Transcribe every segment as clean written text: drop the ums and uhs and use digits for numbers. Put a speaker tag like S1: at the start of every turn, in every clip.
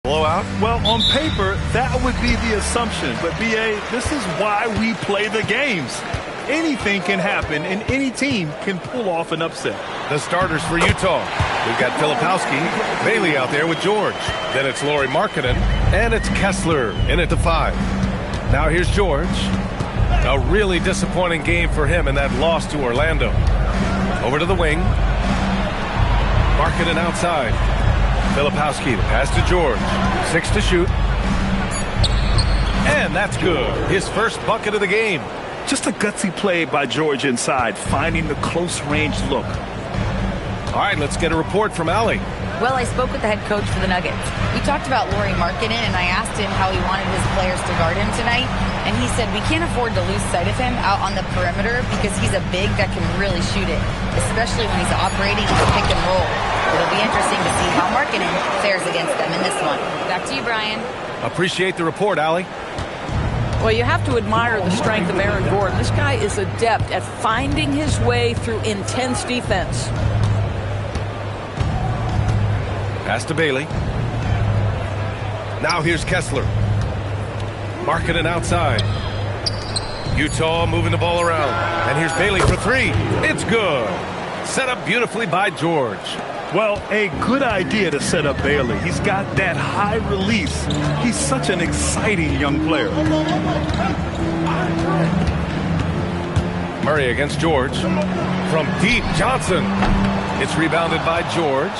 S1: Blowout?
S2: Well, on paper, that would be the assumption. But, B.A., this is why we play the games. Anything can happen, and any team can pull off an upset.
S1: The starters for Utah. We've got Filipowski, Bailey out there with George. Then it's Lauri Markkanen, and it's Kessler in at the 5. Now here's George. A really disappointing game for him in that loss to Orlando. Over to the wing. Markkanen outside. Filipowski, the pass to George. 6 to shoot. And that's good. His first bucket of the game.
S2: Just a gutsy play by George inside, finding the close-range look.
S1: All right, let's get a report from Allie.
S3: Well, I spoke with the head coach for the Nuggets. We talked about Lauri Markkanen, and I asked him how he wanted his players to guard him tonight. And he said, we can't afford to lose sight of him out on the perimeter because he's a big that can really shoot it, especially when he's operating on the pick and roll. It'll be interesting to see how Markkanen fares against them in this one. Back to you, Brian.
S1: Appreciate the report, Allie.
S4: Well, you have to admire the strength of Aaron Gordon. This guy is adept at finding his way through intense defense.
S1: Pass to Bailey. Now here's Kessler. Markkanen outside. Utah moving the ball around. And here's Bailey for 3. It's good. Set up beautifully by George.
S2: Well, a good idea to set up Bailey. He's got that high release. He's such an exciting young player.
S1: Murray against George. From deep, Johnson. It's rebounded by George.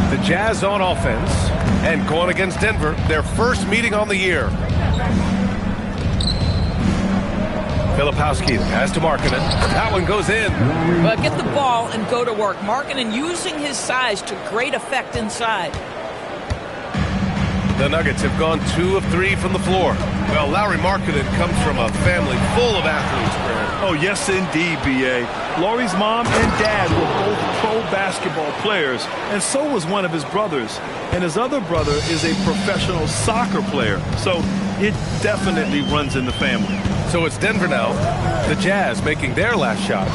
S1: The Jazz on offense. And going against Denver, their first meeting on the year. Filipowski, the pass to Markkanen. That one goes in.
S4: Well, get the ball and go to work. Markkanen using his size to great effect inside.
S1: The Nuggets have gone 2 of 3 from the floor. Well, Lauri Markkanen comes from a family full of athletes, Brad.
S2: Oh, yes, indeed, B.A. Lauri's mom and dad were both pro basketball players, and so was one of his brothers. And his other brother is a professional soccer player, so it definitely runs in the family.
S1: So it's Denver now. The Jazz making their last shot.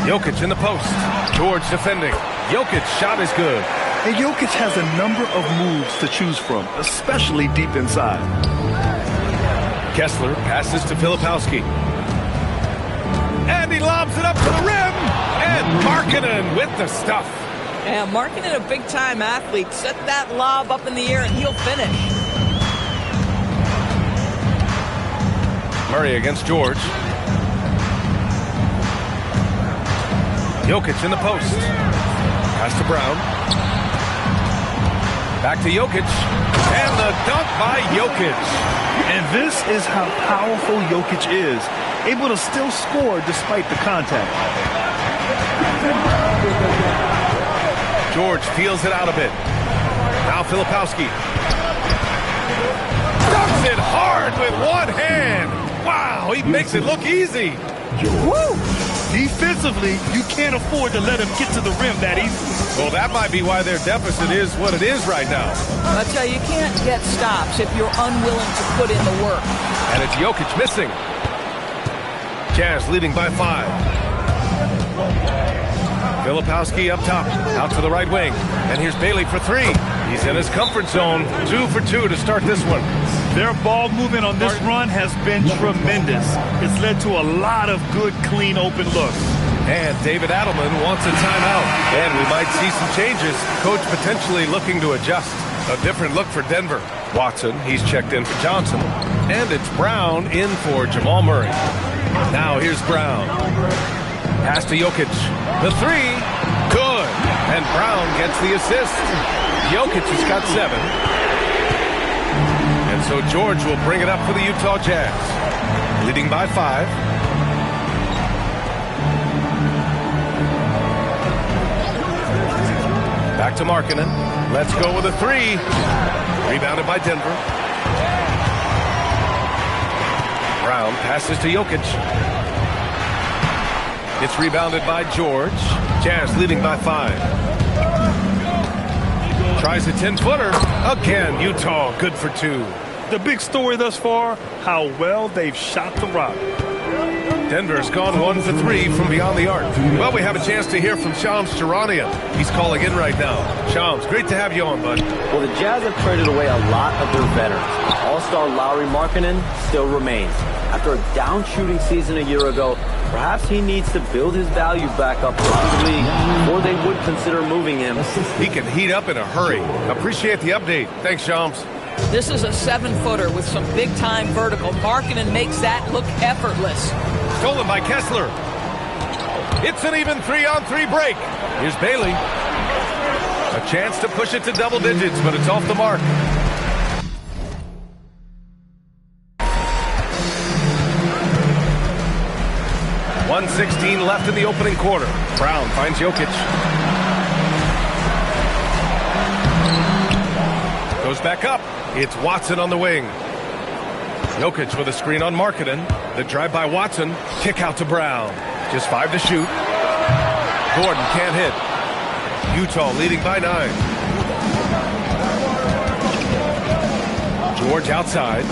S1: Jokic in the post. George defending. Jokic's shot is good.
S2: And Jokic has a number of moves to choose from, especially deep inside.
S1: Kessler passes to Filipowski. And he lobs it up to the rim. And Markkanen with the stuff.
S4: Yeah, Markkanen, a big-time athlete. Set that lob up in the air and he'll finish.
S1: Murray against George. Jokic in the post. Pass to Brown. Back to Jokic. And the dunk by Jokic.
S2: And this is how powerful Jokic is. Able to still score despite the contact.
S1: George feels it out a bit. Now Filipowski. Dunks it hard with one hand. Wow, he makes it look easy.
S2: Woo! Defensively, you can't afford to let him get to the rim that easy.
S1: Well, that might be why their deficit is what it is right now.
S4: I tell you, you can't get stops if you're unwilling to put in the work.
S1: And it's Jokic missing. Jazz leading by 5. Filipowski up top, out to the right wing. And here's Bailey for 3. He's in his comfort zone. 2 for 2 to start this one.
S2: Their ball movement on this run has been tremendous. It's led to a lot of good, clean, open looks.
S1: And David Adelman wants a timeout. And we might see some changes. Coach potentially looking to adjust. A different look for Denver. Watson, he's checked in for Johnson. And it's Brown in for Jamal Murray. Now here's Brown. Pass to Jokic. The 3. Good. And Brown gets the assist. Jokic has got 7. And so George will bring it up for the Utah Jazz. Leading by 5. Back to Markkanen. Let's go with a 3. Rebounded by Denver. Brown passes to Jokic. It's rebounded by George. Jazz leading by 5. Tries a 10-footer. Again, Utah good for 2.
S2: The big story thus far, how well they've shot the rock.
S1: Denver's gone 1 for 3 from beyond the arc. Well, we have a chance to hear from Shams Charania. He's calling in right now. Shams, great to have you on, bud.
S5: Well, the Jazz have traded away a lot of their veterans. All-star Lauri Markkanen still remains. After a down shooting season a year ago, perhaps he needs to build his value back up around the league before they would consider moving him.
S1: He can heat up in a hurry. Appreciate the update. Thanks, Shams.
S4: This is a 7-footer with some big-time vertical. Markkanen makes that look effortless.
S1: Stolen by Kessler. It's an even 3-on-3 break. Here's Bailey. A chance to push it to double digits, but it's off the mark. .116 left in the opening quarter. Brown finds Jokic. Goes back up. It's Watson on the wing. Jokic with a screen on Markkanen. The drive by Watson. Kick out to Brown. Just 5 to shoot. Gordon can't hit. Utah leading by 9. George outside.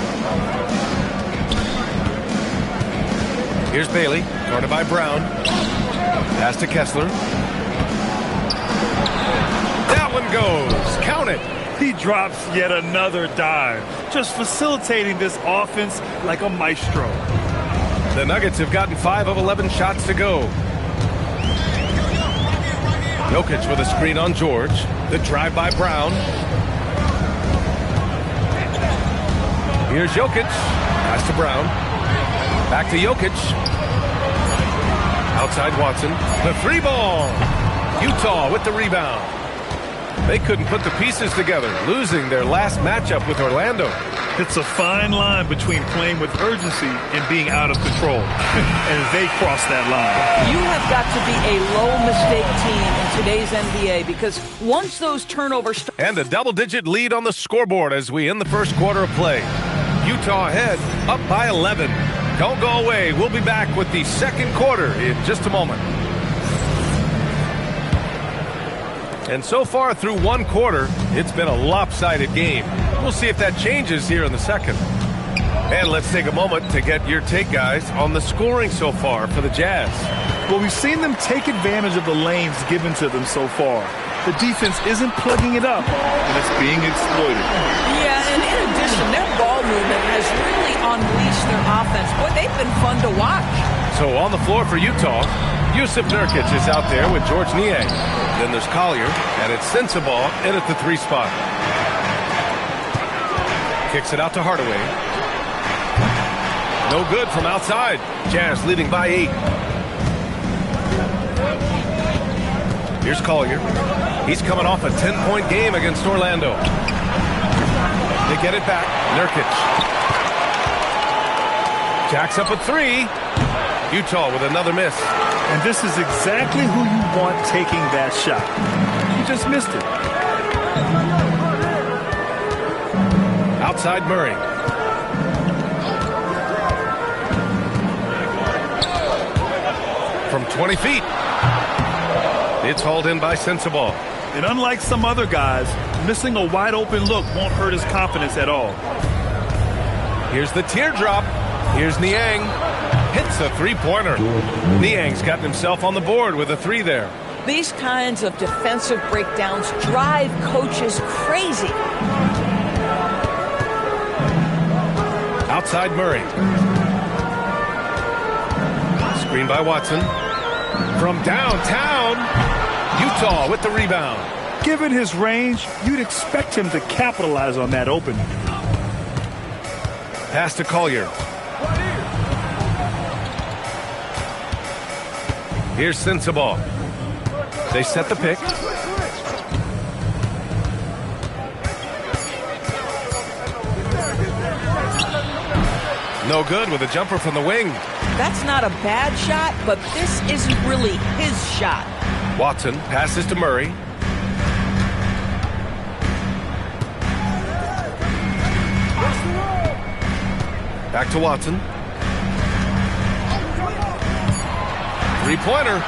S1: Here's Bailey. Guarded by Brown. Pass to Kessler. That one goes. Count it.
S2: He drops yet another dive, just facilitating this offense like a maestro.
S1: The Nuggets have gotten 5 of 11 shots to go. Jokic with a screen on George. The drive by Brown. Here's Jokic. Pass to Brown. Back to Jokic. Outside Watson. The 3-ball. Utah with the rebound. They couldn't put the pieces together, losing their last matchup with Orlando.
S2: It's a fine line between playing with urgency and being out of control. And they cross that line.
S4: You have got to be a low-mistake team in today's NBA because once those turnovers start...
S1: And a double-digit lead on the scoreboard as we end the first quarter of play. Utah ahead, up by 11. Don't go away. We'll be back with the second quarter in just a moment. And so far through one quarter, it's been a lopsided game. We'll see if that changes here in the second. And let's take a moment to get your take, guys, on the scoring so far for the Jazz.
S2: Well, we've seen them take advantage of the lanes given to them so far. The defense isn't plugging it up, and it's being exploited.
S4: Yeah, and in addition, their ball movement has really unleashed their offense. Boy, they've been fun to watch.
S1: So on the floor for Utah, Jusuf Nurkic is out there with George Niang. Then there's Collier, and it's Sensabaugh in at the 3 spot. Kicks it out to Hardaway. No good from outside. Jazz leading by 8. Here's Collier. He's coming off a 10-point game against Orlando. They get it back. Nurkic. Jacks up a 3. Utah with another miss.
S2: And this is exactly who you want taking that shot. He just missed it.
S1: Outside Murray. From 20 feet. It's hauled in by Sensabaugh.
S2: And unlike some other guys, missing a wide-open look won't hurt his confidence at all.
S1: Here's the teardrop. Here's Niang. Hits a 3-pointer. Niang's gotten himself on the board with a 3 there.
S4: These kinds of defensive breakdowns drive coaches crazy.
S1: Outside Murray. Screen by Watson. From downtown, Utah with the rebound.
S2: Given his range, you'd expect him to capitalize on that opening.
S1: Pass to Collier. Here's Sensabaugh. They set the pick. No good with a jumper from the wing.
S4: That's not a bad shot, but this isn't really his shot.
S1: Watson passes to Murray. Back to Watson. 3-pointer.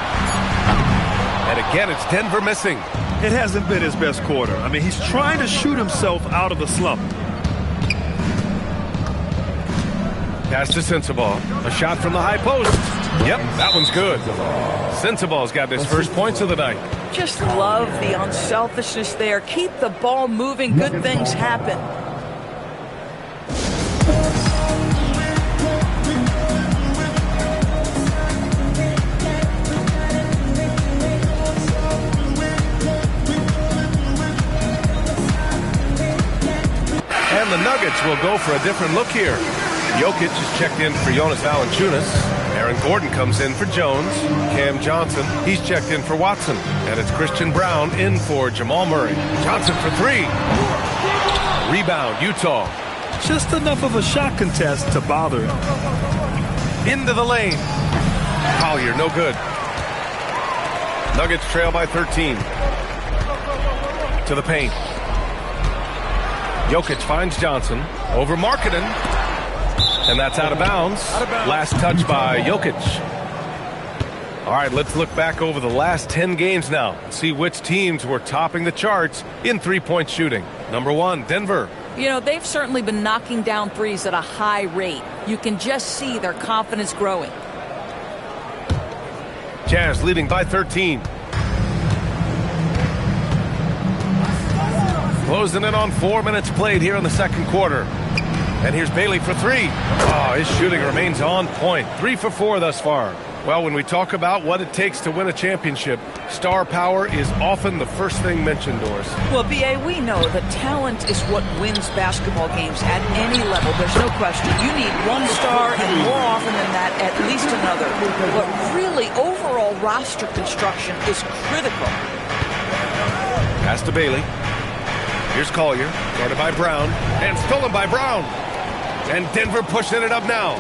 S1: And again, it's Denver missing.
S2: It hasn't been his best quarter. I mean, he's trying to shoot himself out of the slump.
S1: Pass to Sensabaugh. A shot from the high post. Yep, that one's good. Sensabaugh's got his first points of the night.
S4: Just love the unselfishness there. Keep the ball moving. Good things happen.
S1: And the Nuggets will go for a different look here. Jokic is checked in for Jonas Valanciunas. Aaron Gordon comes in for Jones. Cam Johnson, he's checked in for Watson. And it's Christian Brown in for Jamal Murray. Johnson for three. Rebound, Utah.
S2: Just enough of a shot contest to bother him.
S1: Into the lane. Collier, no good. Nuggets trail by 13. To the paint. Jokic finds Johnson. Over Markkanen. And that's out of bounds. Last touch by Jokic. All right, let's look back over the last 10 games now and see which teams were topping the charts in three-point shooting. Number 1, Denver.
S4: You know, they've certainly been knocking down threes at a high rate. You can just see their confidence growing.
S1: Jazz leading by 13. Closing in on 4 minutes played here in the second quarter. And here's Bailey for three. Oh, his shooting remains on point. 3 for 4 thus far. Well, when we talk about what it takes to win a championship, star power is often the first thing mentioned, Doris.
S4: Well, B.A., we know that talent is what wins basketball games at any level. There's no question. You need one star, and more often than that, at least another. But really, overall roster construction is critical.
S1: Pass to Bailey. Here's Collier, guarded by Brown, and stolen by Brown. And Denver pushing it up now.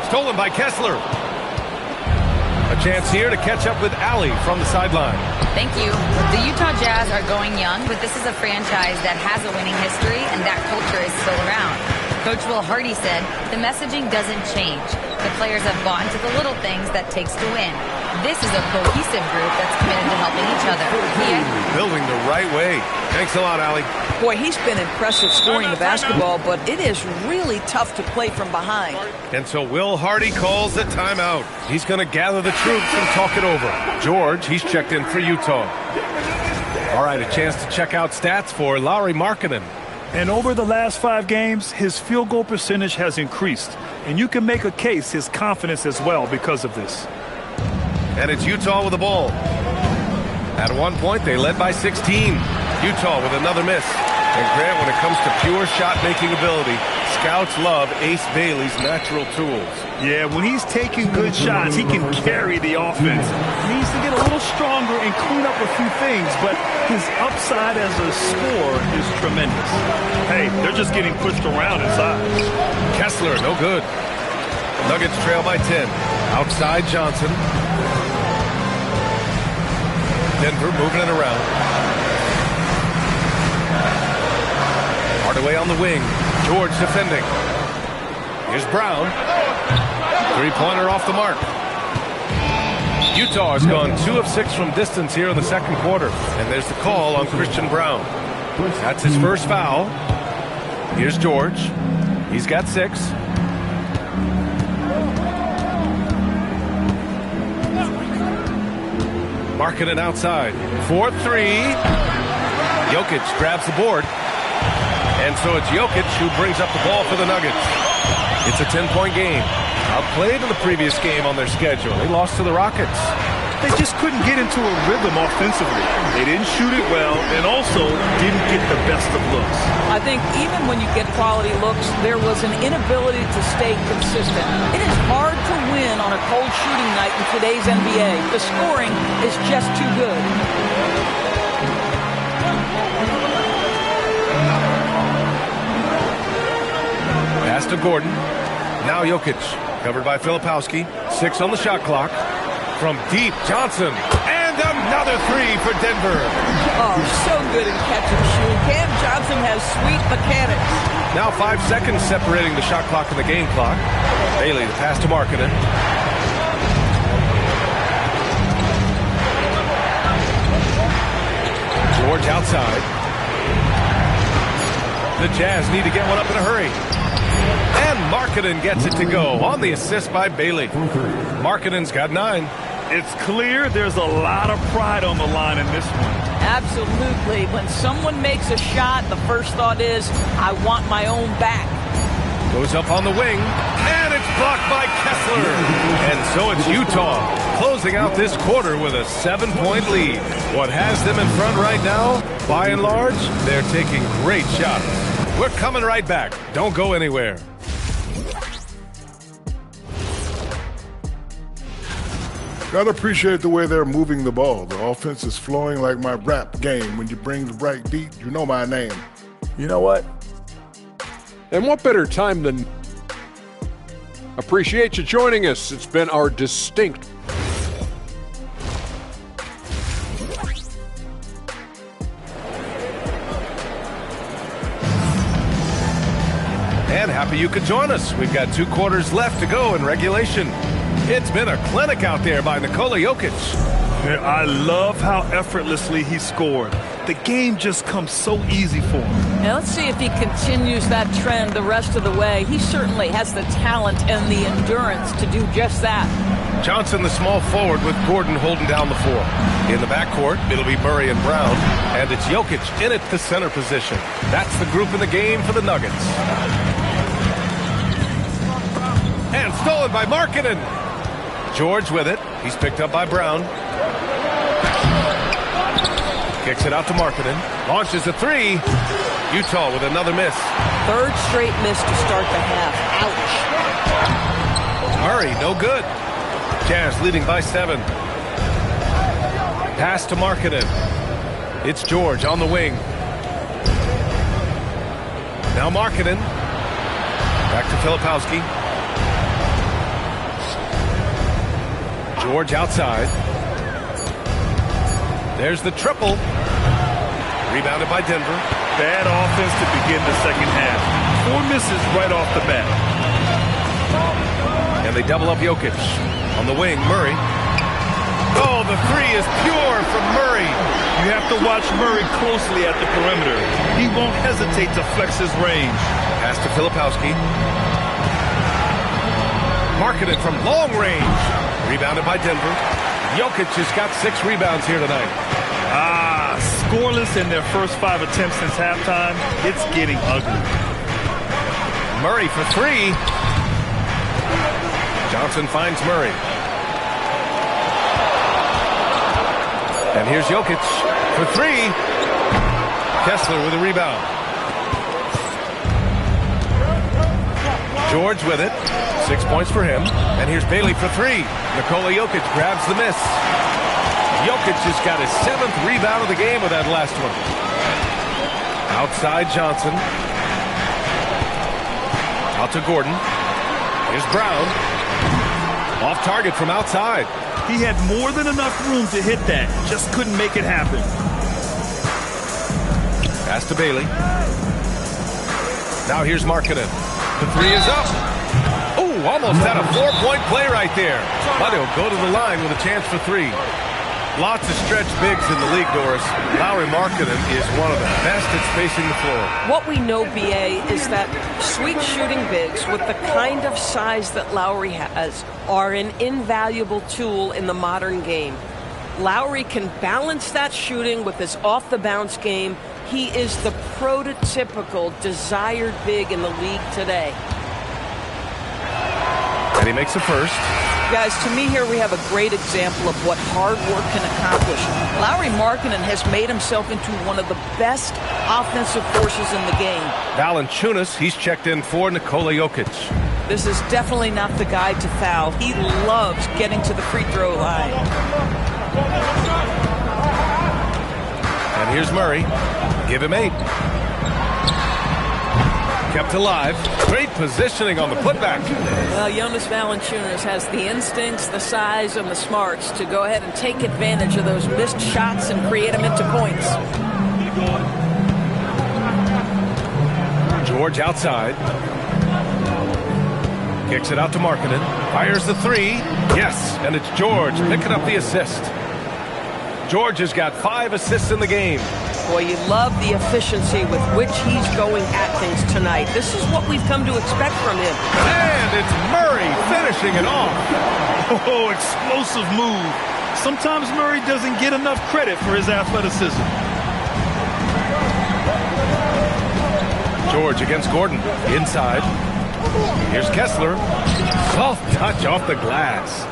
S1: Stolen by Kessler. A chance here to catch up with Allie from the sideline.
S3: Thank you. The Utah Jazz are going young, but this is a franchise that has a winning history, and that culture is still around. Coach Will Hardy said, the messaging doesn't change. The players have bought into the little things that takes to win. This is a cohesive group that's committed to helping each other.
S1: Building the right way. Thanks a lot, Allie.
S4: Boy, he's been impressive scoring the basketball, but it is really tough to play from behind.
S1: And so Will Hardy calls the timeout. He's going to gather the troops and talk it over. George, he's checked in for Utah. All right, a chance to check out stats for Lauri Markkanen.
S2: And over the last 5 games, his field goal percentage has increased. And you can make a case his confidence as well because of this.
S1: And it's Utah with the ball. At one point, they led by 16. Utah with another miss. And Grant, when it comes to pure shot-making ability, scouts love Ace Bailey's natural tools.
S2: Yeah, when he's taking good shots, he can carry the offense. He needs to get a little stronger and clean up a few things, but his upside as a scorer is tremendous. Hey, they're just getting pushed around inside.
S1: Kessler, no good. Nuggets trail by 10. Outside Johnson. Denver moving it around. Hardaway on the wing. George defending. Here's Brown. Three-pointer off the mark. Utah has gone 2 of 6 from distance here in the second quarter. And there's the call on Christian Brown. That's his first foul. Here's George. He's got 6. Markkanen outside. 4-3. Jokic grabs the board. And so it's Jokic who brings up the ball for the Nuggets. It's a 10-point game. Outplayed in the previous game on their schedule. They lost to the Rockets.
S2: They just couldn't get into a rhythm offensively. They didn't shoot it well and also didn't get the best of looks.
S4: I think even when you get quality looks, there was an inability to stay consistent. It is hard to win on a cold shooting night in today's NBA. The scoring is just too good.
S1: Pass to Gordon. Now Jokic. Covered by Filipowski. 6 on the shot clock. From deep, Johnson. And another 3 for Denver.
S4: Oh, so good in catch and shoot. Cam Johnson has sweet mechanics.
S1: Now 5 seconds separating the shot clock and the game clock. Bailey, the pass to Markkanen. George outside. The Jazz need to get one up in a hurry. And Markkanen gets it to go on the assist by Bailey. Markkanen's got 9.
S2: It's clear there's a lot of pride on the line in this one.
S4: Absolutely. When someone makes a shot, the first thought is, I want my own back.
S1: Goes up on the wing, and it's blocked by Kessler. And so it's Utah closing out this quarter with a 7-point lead. What has them in front right now? By and large, they're taking great shots. We're coming right back. Don't go anywhere.
S6: Gotta appreciate the way they're moving the ball. The offense is flowing like my rap game. When you bring the right beat, you know my name.
S7: You know what? And what better time than appreciate you joining us. It's been our distinct
S1: and happy you could join us. We've got 2 quarters left to go in regulation. It's been a clinic out there by Nikola Jokic.
S2: I love how effortlessly he scored. The game just comes so easy for him.
S4: Now let's see if he continues that trend the rest of the way. He certainly has the talent and the endurance to do just that.
S1: Johnson, the small forward, with Gordon holding down the 4. In the backcourt, it'll be Murray and Brown, and it's Jokic in at the center position. That's the group in the game for the Nuggets. And stolen by Markkanen. George with it. He's picked up by Brown. Kicks it out to Markkanen. Launches a 3. Utah with another miss.
S4: 3rd straight miss to start the half. Ouch.
S1: Murray, no good. Jazz leading by 7. Pass to Markkanen. It's George on the wing. Now Markkanen. Back to Filipowski. George outside. There's the triple. Rebounded by Denver.
S2: Bad offense to begin the second half. 4 misses right off the bat.
S1: And they double up Jokic. On the wing, Murray. Oh, the 3 is pure from Murray.
S2: You have to watch Murray closely at the perimeter. He won't hesitate to flex his range.
S1: Pass to Filipowski. Markkanen from long range. Rebounded by Denver. Jokic has got 6 rebounds here tonight.
S2: Scoreless in their first 5 attempts since halftime. It's getting ugly.
S1: Murray for 3. Johnson finds Murray. And here's Jokic for 3. Kessler with a rebound. George with it. 6 points for him. And here's Bailey for 3. Nikola Jokic grabs the miss. Jokic just got his 7th rebound of the game with that last one. Outside Johnson. Out to Gordon. Here's Brown. Off target from outside.
S2: He had more than enough room to hit that. Just couldn't make it happen.
S1: Pass to Bailey. Now here's Markkanen. The 3 is up. Oh, almost had a 4-point play right there. But he'll go to the line with a chance for 3. Lots of stretch bigs in the league, Doris. Lauri Markkanen is one of the best at spacing the floor.
S8: What we know, BA, is that sweet shooting bigs with the kind of size that Lauri has are an invaluable tool in the modern game. Lauri can balance that shooting with his off-the-bounce game. He is the prototypical desired big in the league today.
S1: And he makes a first.
S4: Guys, to me here we have a great example of what hard work can accomplish. Lauri Markkanen has made himself into one of the best offensive forces in the game.
S1: Valanciunas, he's checked in for Nikola Jokic.
S4: This is definitely not the guy to foul. He loves getting to the free throw line.
S1: And here's Murray. Give him 8. Kept alive. Great positioning on the putback.
S4: Well, Jonas Valanciunas has the instincts, the size, and the smarts to go ahead and take advantage of those missed shots and create them into points.
S1: George outside. Kicks it out to Markkanen. Fires the 3. Yes, and it's George picking up the assist. George has got 5 assists in the game.
S8: Boy, you love the efficiency with which he's going at things tonight. This is what we've come to expect from him.
S1: And it's Murray finishing it off.
S2: Oh, explosive move. Sometimes Murray doesn't get enough credit for his athleticism.
S1: George against Gordon. Inside. Here's Kessler. Soft touch off the glass.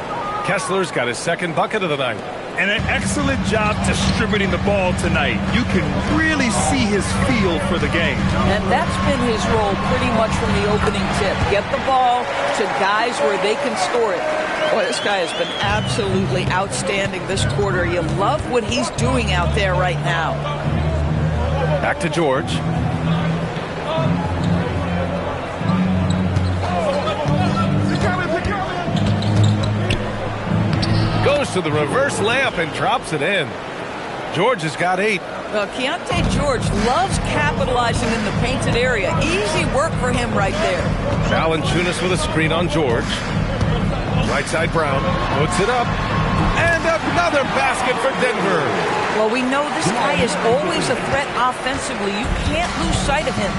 S1: Kessler's got his second bucket of the night.
S2: And an excellent job distributing the ball tonight. You can really see his feel for the game.
S4: And that's been his role pretty much from the opening tip. Get the ball to guys where they can score it. Boy, this guy has been absolutely outstanding this quarter. You love what he's doing out there right now.
S1: Back to George. Goes to the reverse layup and drops it in. George has got 8.
S4: Well, Keontae George loves capitalizing in the painted area. Easy work for him right there.
S1: Valanciunas with a screen on George. Right side Brown puts it up. And another basket for Denver.
S4: Well, we know this guy is always a threat offensively. You can't lose sight of him.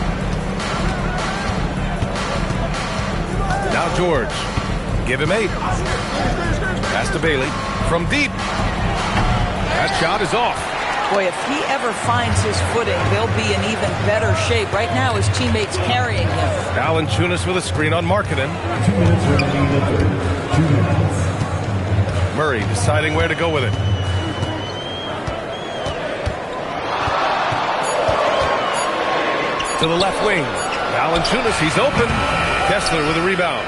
S1: Now George. Give him 8. Pass to Bailey. From deep. That shot is off.
S4: Boy, if he ever finds his footing, they'll be in even better shape. Right now, his teammates carrying him.
S1: Valanciunas with a screen on Markkanen.
S9: 2 minutes remaining. 2 minutes.
S1: Murray deciding where to go with it. To the left wing. Valanciunas, he's open. Kessler with a rebound.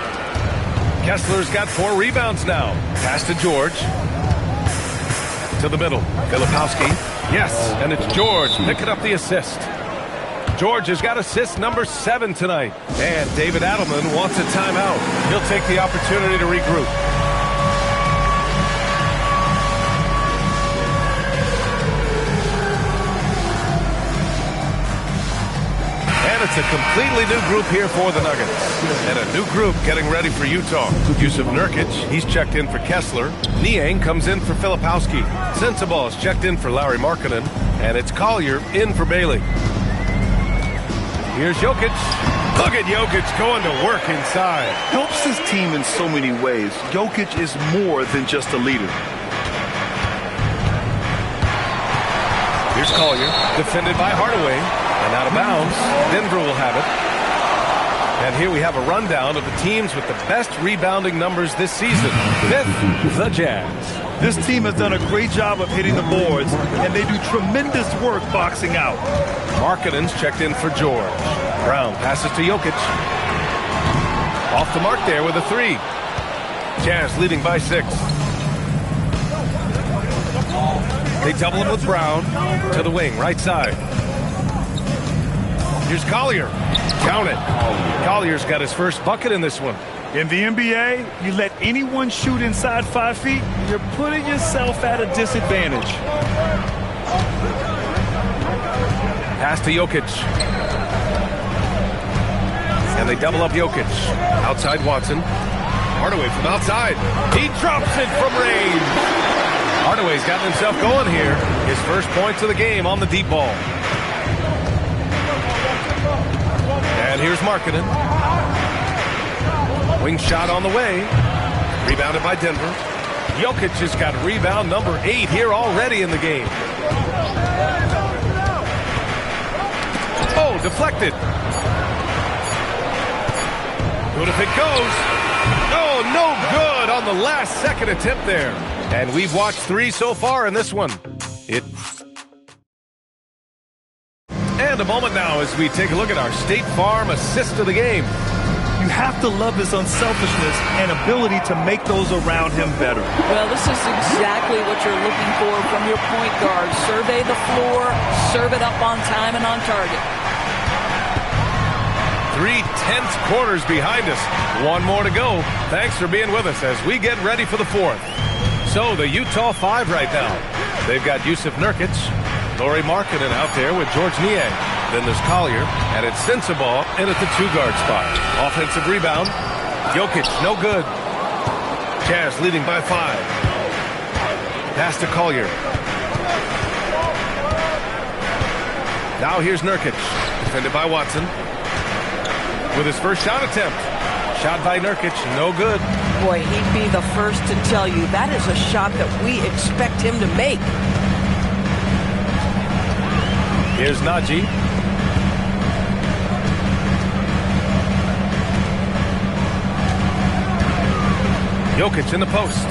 S1: Kessler's got 4 rebounds now. Pass to George. To the middle. Filipowski. Yes, and it's George picking up the assist. George has got assist number 7 tonight. And David Adelman wants a timeout. He'll take the opportunity to regroup. And it's a completely new group here for the Nuggets. And a new group getting ready for Utah. Yusuf Nurkic, he's checked in for Kessler. Niang comes in for Filipowski. Sensabaugh is checked in for Lauri Markkanen. And it's Collier in for Bailey. Here's Jokic. Look at Jokic going to work inside.
S2: Helps his team in so many ways. Jokic is more than just a leader.
S1: Here's Collier, defended by Hardaway. And out of bounds, Denver will have it. And here we have a rundown of the teams with the best rebounding numbers this season. 5th, the Jazz.
S2: This team has done a great job of hitting the boards, and they do tremendous work boxing out.
S1: Markkanen's checked in for George. Brown passes to Jokic. Off the mark there with a 3. Jazz leading by 6. They double him with Brown to the wing, right side. Here's Collier. Count it. Collier's got his first bucket in this one.
S2: In the NBA, you let anyone shoot inside 5 feet, you're putting yourself at a disadvantage.
S1: Pass to Jokic. And they double up Jokic. Outside Watson. Hardaway from outside. He drops it from range. Hardaway's gotten himself going here. His first points of the game on the deep ball. And here's Markkanen. Wing shot on the way. Rebounded by Denver. Jokic has got rebound number 8 here already in the game. Oh, deflected. Good if it goes. Oh, no good on the last second attempt there. And we've watched 3 so far in this one. And a moment now as we take a look at our State Farm assist of the game.
S2: You have to love his unselfishness and ability to make those around him better.
S4: Well, this is exactly what you're looking for from your point guard. Survey the floor, serve it up on time and on target.
S1: 3 tense quarters behind us. 1 more to go. Thanks for being with us as we get ready for the 4th. So the Utah 5 right now. They've got Yusuf Nurkic, Lauri Markkanen out there with George Niang. Then there's Collier, and it's Sensabaugh in at the 2-guard spot. Offensive rebound. Jokic, no good. Jazz leading by 5. Pass to Collier. Now here's Nurkic, defended by Watson. With his first shot attempt. Shot by Nurkic, no good.
S4: Boy, he'd be the first to tell you that is a shot that we expect him to make.
S1: Here's Najee. Jokic in the post.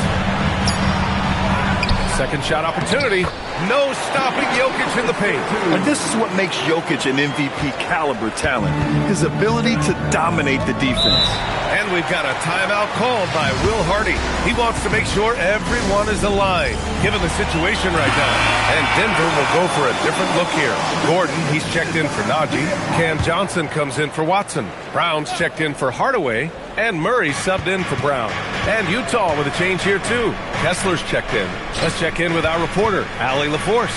S1: Second shot opportunity. No stopping Jokic in the paint.
S2: And this is what makes Jokic an MVP caliber talent. His ability to dominate the defense.
S1: And we've got a timeout called by Will Hardy. He wants to make sure everyone is aligned, given the situation right now. And Denver will go for a different look here. Gordon, he's checked in for Najee. Cam Johnson comes in for Watson. Brown's checked in for Hardaway. And Murray subbed in for Brown. And Utah with a change here, too. Kessler's checked in. Let's check in with our reporter, Allie LaForce.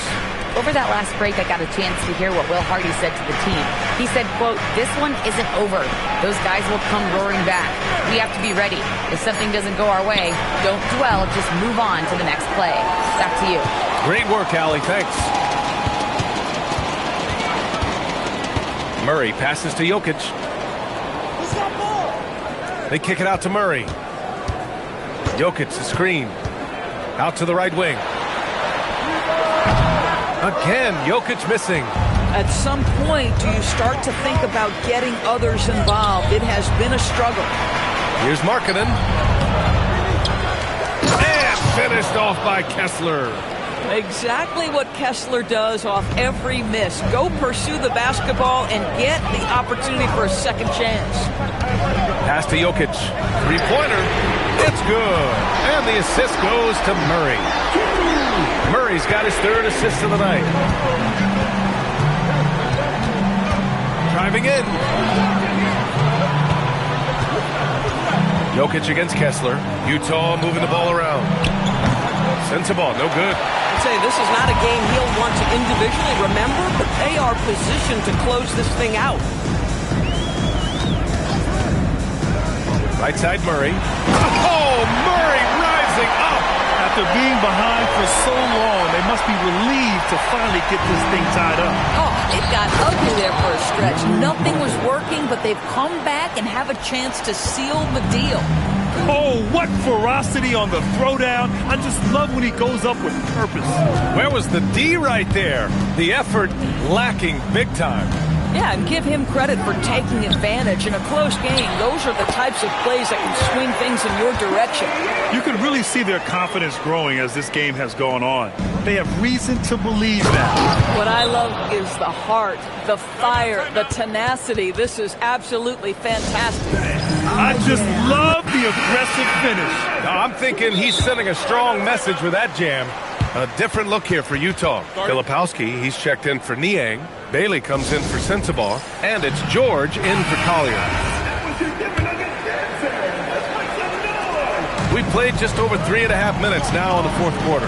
S3: Over that last break, I got a chance to hear what Will Hardy said to the team. He said, quote, "This one isn't over. Those guys will come roaring back. We have to be ready. If something doesn't go our way, don't dwell, just move on to the next play." Back to you.
S1: Great work, Allie. Thanks. Murray passes to Jokic. They kick it out to Murray. Jokic, the screen. Out to the right wing. Again, Jokic missing.
S4: At some point, do you start to think about getting others involved? It has been a struggle.
S1: Here's Markkanen. And finished off by Kessler.
S4: Exactly what Kessler does off every miss. Go pursue the basketball and get the opportunity for a second chance.
S1: Pass to Jokic. Three-pointer. It's good. And the assist goes to Murray. Murray's got his third assist of the night. Driving in. Jokic against Kessler. Utah moving the ball around. Sends the ball. No good.
S4: I'd say this is not a game he'll want to individually remember, but they are positioned to close this thing out.
S1: Right side Murray. Oh, Murray rising up.
S2: After being behind for so long, they must be relieved to finally get this thing tied up.
S4: Oh, it got ugly there for a stretch. Nothing was working, but they've come back and have a chance to seal the deal.
S2: Oh, what ferocity on the throwdown. I just love when he goes up with purpose.
S1: Where was the D right there? The effort lacking big time.
S4: Yeah, and give him credit for taking advantage in a close game. Those are the types of plays that can swing things in your direction.
S2: You can really see their confidence growing as this game has gone on. They have reason to believe that.
S4: What I love is the heart, the fire, the tenacity. This is absolutely fantastic.
S2: I just love the aggressive finish.
S1: Now, I'm thinking he's sending a strong message with that jam. A different look here for Utah. Filipowski, he's checked in for Niang. Bailey comes in for Sensabaugh. And it's George in for Collier. We played just over 3.5 minutes now in the fourth quarter.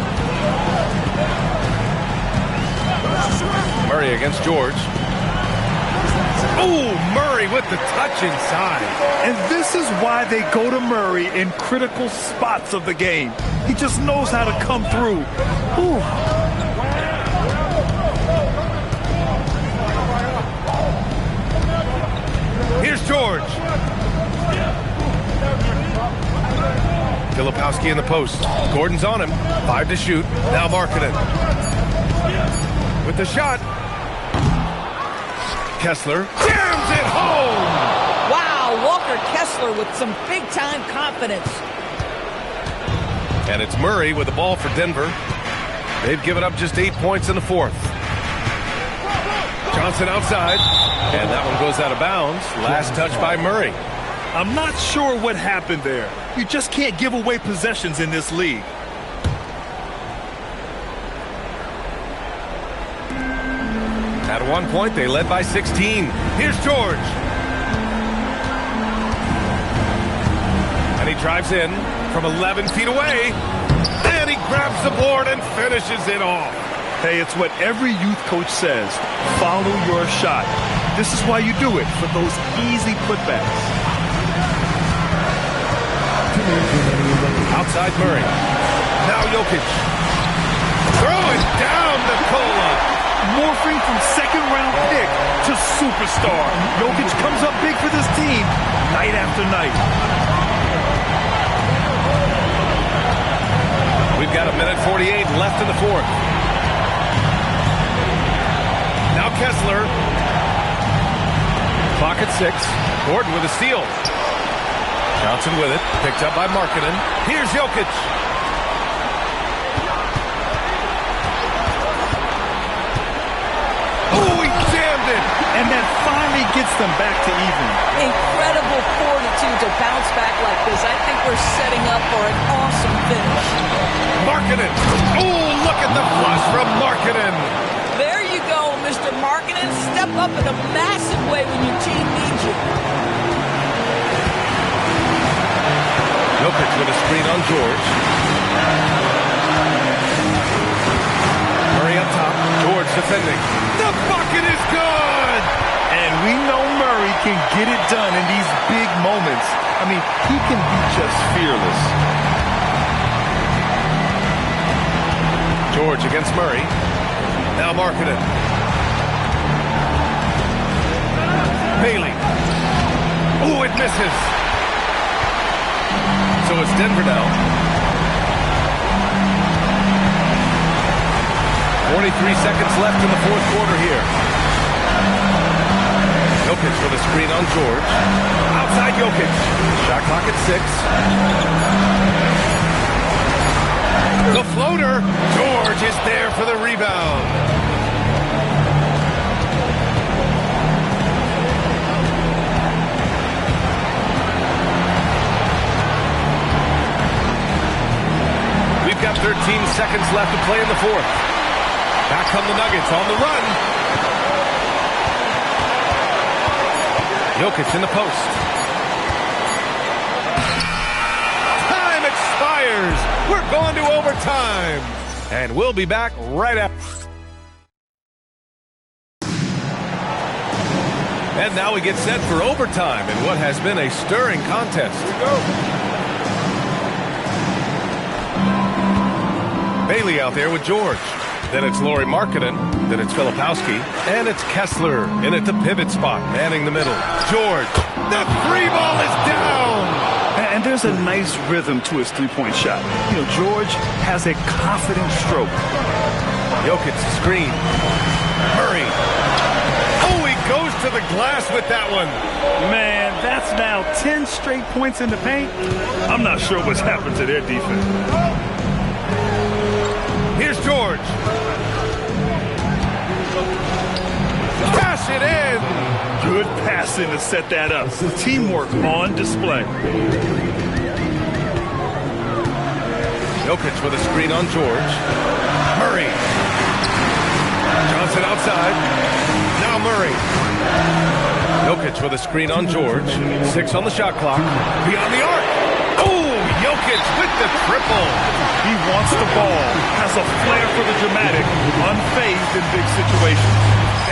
S1: Murray against George. Oh, Murray with the touch inside.
S2: And this is why they go to Murray in critical spots of the game. He just knows how to come through. Ooh.
S1: Here's George. Filipowski in the post. Gordon's on him. 5 to shoot. Now Markkanen. With the shot. Kessler jams it home.
S4: Wow, Walker Kessler with some big-time confidence.
S1: And it's Murray with the ball for Denver. They've given up just 8 points in the fourth. Johnson outside. And that one goes out of bounds. Last touch by Murray.
S2: I'm not sure what happened there. You just can't give away possessions in this league.
S1: At one point, they led by 16. Here's George. And he drives in from 11 feet away. And he grabs the board and finishes it off.
S2: Hey, it's what every youth coach says. Follow your shot. This is why you do it, for those easy putbacks.
S1: Outside Murray. Now Jokic. Throw it down to Cola.
S2: morphing from second-round pick to superstar. Jokic comes up big for this team night after night.
S1: We've got 1:48 left in the fourth. Now Kessler. Clock at 6. Gordon with a steal. Johnson with it. Picked up by Markkanen. Here's Jokic. Oh, he jammed it.
S2: And that finally gets them back to even.
S4: Incredible fortitude to bounce back like this. I think we're setting up for an awesome finish.
S1: Markkanen. Oh, look at the flush from Markkanen.
S4: There you go, Mr. Markkanen. Step up in a massive way when your team needs you.
S1: Jokic with a screen on George. Murray up top. George defending. The bucket is good!
S2: And we know Murray can get it done in these big moments. I mean, he can be just fearless.
S1: George against Murray. Now Markkanen. Bailey. Oh, it misses. So it's Denver now. 43 seconds left in the fourth quarter here. Jokic with a screen on George. Outside Jokic. Shot clock at 6. The floater. George is there for the rebound. We've got 13 seconds left to play in the fourth. Back come the Nuggets on the run. Jokic in the post. Time expires. We're going to overtime. And we'll be back right after. And now we get set for overtime in what has been a stirring contest. Here we go. Bailey out there with George. Then it's Lauri Markkanen. Then it's Filipowski. And it's Kessler in at the pivot spot, manning the middle. George. The three ball is down.
S2: And there's a nice rhythm to his three-point shot. You know, George has a confident stroke.
S1: Jokic screen. Murray. Oh, he goes to the glass with that one.
S2: Man, that's now 10 straight points in the paint. I'm not sure what's happened to their defense.
S1: Here's George. Pass it in.
S2: Good passing to set that up. Teamwork on display.
S1: Jokic with a screen on George. Murray. Johnson outside. Now Murray. Jokic with a screen on George. 6 on the shot clock. Beyond the arc. Oh, Jokic with the triple.
S2: He wants the ball, has a flair for the dramatic, unfazed in big situations.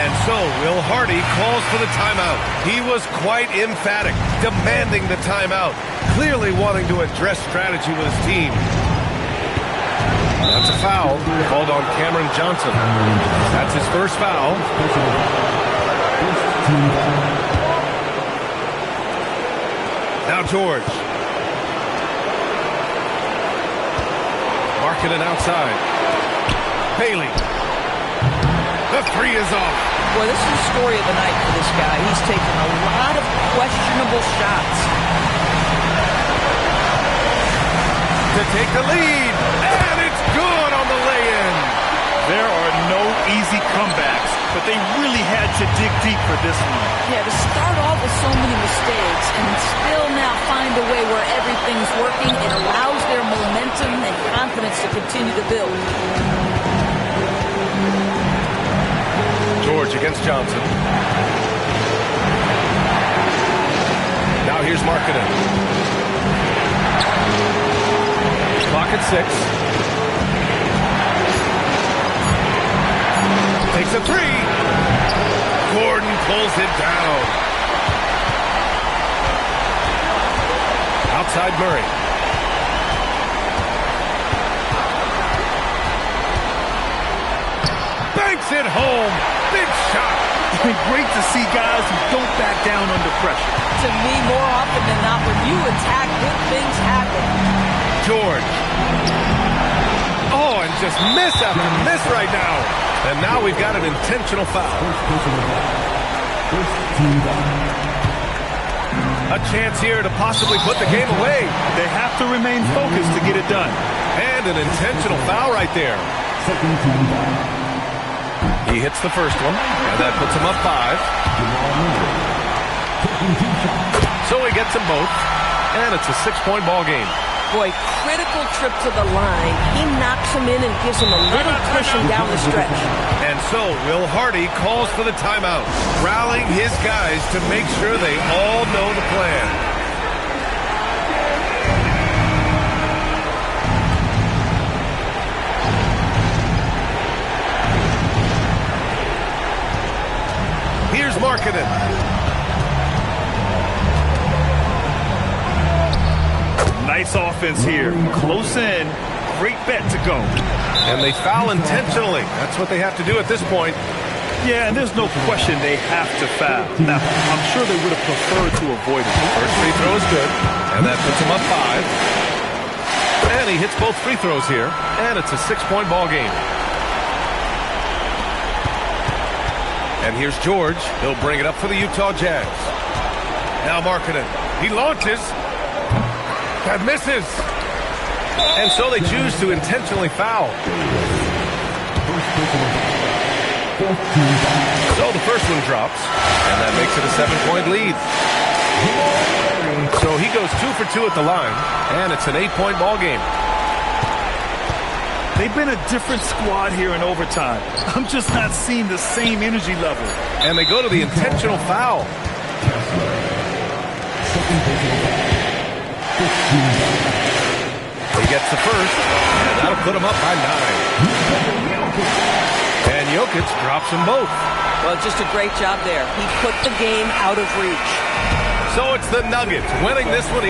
S1: And so Will Hardy calls for the timeout. He was quite emphatic, demanding the timeout, clearly wanting to address strategy with his team. That's a foul called on Cameron Johnson. That's his first foul. Now George. Markkanen outside. Bailey. The three is off.
S4: Boy, this is the story of the night for this guy. He's taken a lot of questionable shots.
S1: To take the lead. And it's good on the lay-in.
S2: There are no easy comebacks, but they really had to dig deep for this one.
S4: Yeah, to start off with so many mistakes and still now find a way where everything's working, it allows their momentum and confidence to continue to build.
S1: George against Johnson. Now here's Markkanen. Clock at 6. Takes a three. Gordon pulls it down. Outside Murray. Banks it home. Big shot.
S2: Great to see guys who don't back down under pressure.
S4: To me, more often than not, when you attack, good things happen.
S1: George. Oh, and just miss after miss right now. And now we've got an intentional foul. A chance here to possibly put the game away.
S2: They have to remain focused to get it done.
S1: And an intentional foul right there. He hits the first one, and that puts him up 5. So he gets them both, and it's a 6-point ball game.
S8: Boy, critical trip to the line. He knocks him in and gives him a little cushion down the stretch.
S1: And so Will Hardy calls for the timeout, rallying his guys to make sure they all know the plan. Here's Markkanen.
S2: Nice offense here. Close in. Great bet to go.
S1: And they foul intentionally. That's what they have to do at this point.
S2: Yeah, and there's no question they have to foul. Now, I'm sure they would have preferred to avoid it.
S1: First free throw is good, and that puts him up 5. And he hits both free throws here, and it's a 6-point ball game. And here's George. He'll bring it up for the Utah Jazz. Now Markkanen. He launches. That misses. And so they choose to intentionally foul. So the first one drops, and that makes it a 7-point lead. So he goes 2 for 2 at the line, and it's an 8-point ball game.
S2: They've been a different squad here in overtime. I'm just not seeing the same energy level.
S1: And they go to the intentional foul. He gets the first, and that'll put him up by 9. And Jokic drops them both.
S8: Well, just a great job there. He put the game out of reach.
S1: So it's the Nuggets winning this one.